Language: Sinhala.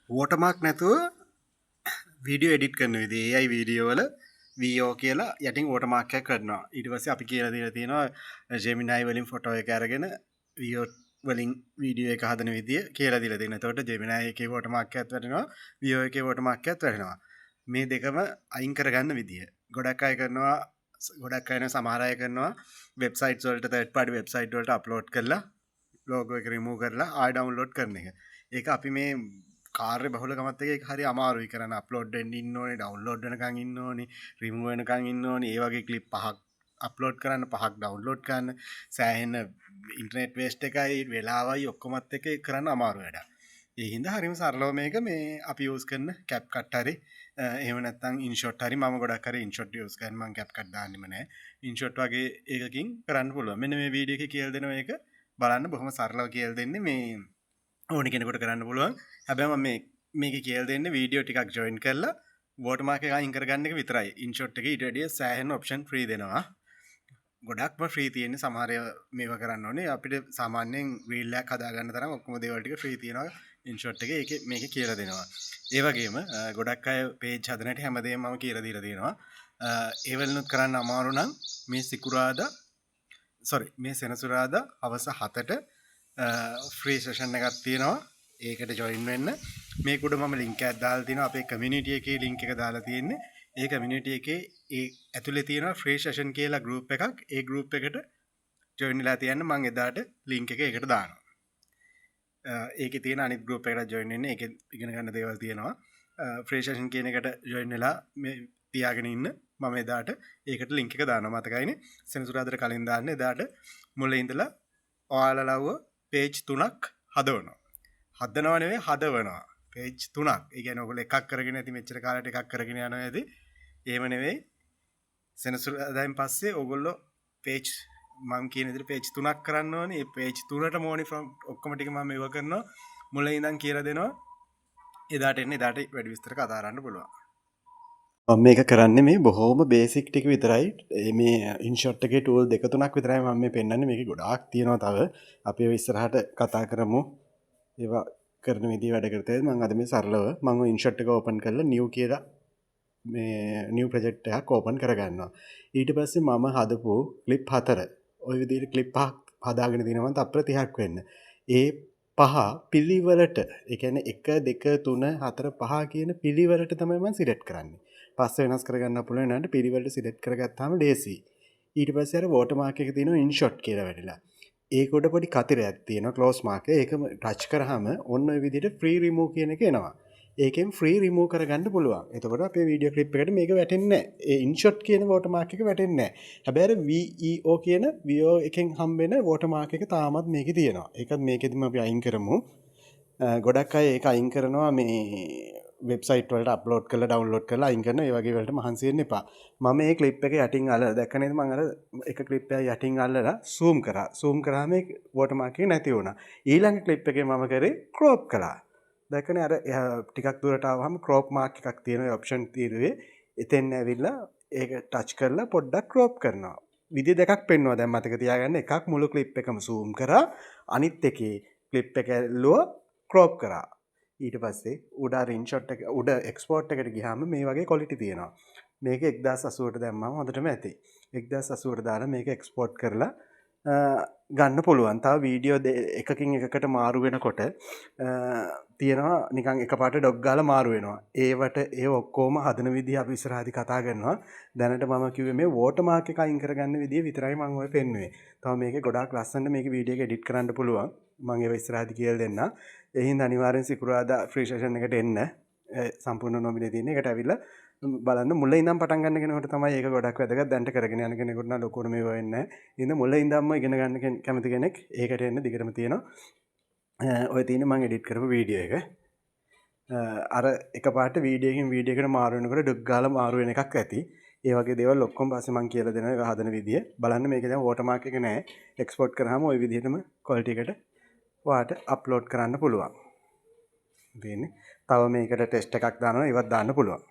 වෝටර්මාක් නැතුව වීඩියෝ එඩිට් කරන විදිහ AI වීඩියෝ වල VO කියලා යටින් වෝටර්මාක් එකක් කරනවා. ඊට පස්සේ අපි කියලා දීලා තියෙනවා Gemini වලින් ෆොටෝ එක අරගෙන VO වලින් වීඩියෝ එක හදන විදිය කියලා දීලා තියෙනවා. එතකොට Gemini එකේ වෝටර්මාක් එකක් වැටෙනවා, VO එකේ වෝටර්මාක් එකක් වැටෙනවා. මේ දෙකම අයින් කරගන්න විදිය. ගොඩක් අය කරනවා, ගොඩක් අය සමහර අය කරනවා වෙබ්සයිට්ස් වලට third party වෙබ්සයිට් වලට අප්ලෝඩ් කරලා ලෝගෝ එක රිමූව් කරලා ආය ඩවුන්ලෝඩ් කරන එක. ඒක අපි මේ කාර්ය බහුලකමත් එක හරි අමාරුයි කරන්න. අප්ලෝඩ් වෙන්න ඉන්න ඕනේ, ඩවුන්ලෝඩ් වෙනකන් ඉන්න ඕනේ, රිමූව් වෙනකන් ඉන්න ඕනේ. ඒ වගේ ක්ලිප් 5ක් අප්ලෝඩ් කරන්න, 5ක් ඩවුන්ලෝඩ් කරන්න සෑහෙන ඉන්ටර්නෙට් වේස්ට් එකයි වෙලාවයි ඔක්කොමත් එක කරන්න අමාරු වැඩක්. ඒ හින්දා හරිම සරලව මේක මේ අපි යූස් කරන CapCut හරි එහෙම නැත්නම් InShot හරි මම ගොඩක් හරි InShot යූස් කරනවා. මම CapCut දාන්නෙම නැහැ. InShot වගේ එකකින් කරන්න පුළුවන්. මෙන්න මේ වීඩියෝ එකේ කියලා දෙනවා ඒක බලන්න බොහොම සරලව කියලා දෙන්නේ මේ ඕනි කෙනෙකුට කරන්න පුළුවන්. හැබැයි මම මේකේ කියලා දෙන්නේ වීඩියෝ ටිකක් ජොයින් කරලා වෝටර්මාක් එක අයින් කරගන්න එක විතරයි. InShot එකේ ඊට වැඩිය සෑහෙන ඔප්ෂන් ෆ්‍රී දෙනවා. ගොඩක්ම ෆ්‍රී තියෙන්නේ. සමහර මේවා කරන්න ඕනේ අපිට සාමාන්‍යයෙන් රීල් එකක් හදාගන්න තරම් ඔක්කොම දේවල් ටික ෆ්‍රී තියෙනවා InShot එකේ. ඒකේ මේකේ කියලා දෙනවා. ඒ වගේම ගොඩක් අය පේජ් හදනට හැමදේම මම කියලා දීලා තියෙනවා. ඒ වෙලනුත් කරන්න අමාරු නම් මේ මේ සෙනසුරාදා හවස 7ට ෆ්‍රී සෙෂන් එකක් තියෙනවා. ඒකට ජොයින් වෙන්න. මේක උඩ මම ලින්ක් එකක් දාලා තියෙනවා. අපේ කමියුනිටි එකේ ලින්ක් එක දාලා තියෙන්නේ. ඒ කමියුනිටි එකේ ඒ ඇතුලේ තියෙනවා ෆ්‍රී සෙෂන් කියලා group එකක්. ඒ group එකට ජොයින් වෙලා තියන්න මම එදාට ලින්ක් එක ඒකට දානවා. ඒකේ තියෙන අනිත් group එකට ජොයින් වෙන්න. ඒකේ ඉගෙන ගන්න දේවල් තියෙනවා. ෆ්‍රී සෙෂන් කියන එකට ජොයින් වෙලා මේ තියාගෙන ඉන්න. මම එදාට ඒකට ලින්ක් එක දානවා. මතකයිනේ. සෙනසුරාදාට කලින් දාන්න. එදාට මුලින් ඉඳලා ඔයාලලව page 3ක් හදවනවා. හදනව නෙවෙයි හදවනවා. page 3ක්. ඒ කියන්නේ ඔයගොල්ලෝ එකක් කරගෙන ඇති මෙච්චර කාලයට එකක් කරගෙන යනවා ඇති. එහෙම නෙවෙයි. සෙනසුරාදාෙන් පස්සේ ඔයගොල්ලෝ page මම කියන විදිහට page 3ක් කරන්න ඕනේ. ඒ page 3ටම ඕනි ඔක්කොම ටික මම මේව කරනවා. මුලින් ඉඳන් කියලා දෙනවා. එදාට එන්න එදාට වැඩි විස්තර කතා කරන්න පුළුවන්. මම මේක කරන්නේ මේ බොහොම බේසික් ටික විතරයි. මේ InShot එකේ tool දෙක තුනක් විතරයි මම මේ පෙන්නන්නේ. මේකේ ගොඩාක් තියෙනවා තව. අපි ඒව ඉස්සරහට කතා කරමු. ඒවා කරන විදිහ වැඩ කරතේ මම අද මේ සරලව මම InShot එක ඕපන් කරලා new කියලා මේ new project එකක් ඕපන් කරගන්නවා. ඊට පස්සේ මම හදපු clip 4 ওই විදිහට clip 5ක් හදාගෙන තිනවා තප්පර 30ක් වෙන්න. ඒ පහ පිළිවෙලට ඒ කියන්නේ 1 2 3 4 5 කියන පිළිවෙලට තමයි මම සිලෙක්ට් කරන්නේ. පස්සේ වෙනස් කරගන්න පුළුවන් නේද? පිළිවෙලට සිලෙක්ට් කරගත්තාම ලේසි. ඊට පස්සේ අර watermark එක තියෙනවා InShot කියලා වැඩිලා. ඒක උඩ පොඩි කතිරයක් තියෙනවා close mark එක. ඒක ටච් කරාම ඔන්න ඔය විදිහට free remove කියන එක එනවා. ඒකෙන් free remove කරගන්න පුළුවන්. එතකොට අපේ වීඩියෝ ක්ලිප් එකට මේක වැටෙන්නේ නැහැ. ඒ InShot කියන watermark එක වැටෙන්නේ නැහැ. හැබැයි අර VEO කියන VO එකෙන් හම්බෙන watermark එක තාමත් මේකේ තියෙනවා. ඒකත් මේකෙදිම අපි අයින් කරමු. ගොඩක් අය ඒක අයින් කරනවා මේ වෙබ්සයිට් වලට අප්ලෝඩ් කරලා ඩවුන්ලෝඩ් කරලා අයින් කරනවා. ඒ වගේ වලට මහන්සි වෙන්න එපා. මම මේ ක්ලිප් එක යටින් අල්ලලා දැක්ක නේද? මම අර එක ක්ලිප් එක යටින් අල්ලලා zoom කරා. zoom කරාම මේ watermark එක නැති වුණා. ඊළඟ ක්ලිප් එකේ මම කරේ crop කළා. දැක්කනේ අර ටිකක් දුරට ආවම crop mark එකක් තියෙනවා. ඔප්ෂන් තියෙන්නේ. එතෙන් ඇවිල්ලා ඒක ටච් කරලා පොඩ්ඩක් crop කරනවා. විදිහ දෙකක් පෙන්වනවා. දැන් මතක තියාගන්න. එකක් මුළු ක්ලිප් එකම zoom කරා. අනිත් එකේ ක්ලිප් එක ඇල්ලුවා crop කරා. ඊට පස්සේ උඩ InShot එක උඩ export එකට ගියාම මේ වගේ quality තියෙනවා. මේක 1080ට දැම්මම හොඳටම ඇති. 1080ට දාලා මේක export කරලා ගන්න පුළුවන්. තව වීඩියෝ එකකින් එකකට මාරු වෙනකොට තියෙනවා නිකන් එකපාරට ඩොග් ගාලා මාරු වෙනවා. ඒවට ඒ ඔක්කොම හදන විදිහ අපි ඉස්සරහදී කතා කරනවා. දැනට මම කිව්වේ මේ watermark එක අයින් කරගන්න විදිහ විතරයි මම ඔය පෙන්නුවේ. තව මේකේ ගොඩාක් ලස්සනට මේක වීඩියෝ එක එඩිට් කරන්න පුළුවන්. මම ඒව ඉස්සරහදී කියලා දෙන්නම්. ඒ හින්දා අනිවාර්යෙන් සිකුරාදා ෆ්‍රී සෙෂන් එකට එන්න. සම්පූර්ණ නොමිලේ තියෙන එකට ඇවිල්ලා බලන්න. මුල ඉඳන් පටන් ගන්න කෙනෙකුට තමයි ඒක ගොඩක් වැදගත්. දැන්ට කරගෙන යන කෙනෙකුට නම් ලොකුට මේව වෙන්නේ නැහැ. ඉතින් මුල ඉඳන්ම ඉගෙන ගන්න කැමති කෙනෙක් ඒකට එන්න දිගටම තියෙනවා. ඔය තියෙන මම එඩිට් කරපු වීඩියෝ එක. අර එකපාරට වීඩියෝ එකකින් වීඩියෝ එකට මාරු වෙනකොට ඩොග් ගාලා මාරු වෙන එකක් ඇති. ඒ වගේ දේවල් ඔක්කොම පස්සේ මම කියලා දෙනවා ඒක හදන විදිය. බලන්න මේක දැන් watermark එක නැහැ. එක්ස්පෝර්ට් කරාම ওই විදිහටම quality එකට ඔයාට අප්ලෝඩ් කරන්න පුළුවන්. තව මේකට ටෙස්ට් එකක් දානවා. ඒවත් දාන්න පුළුවන්.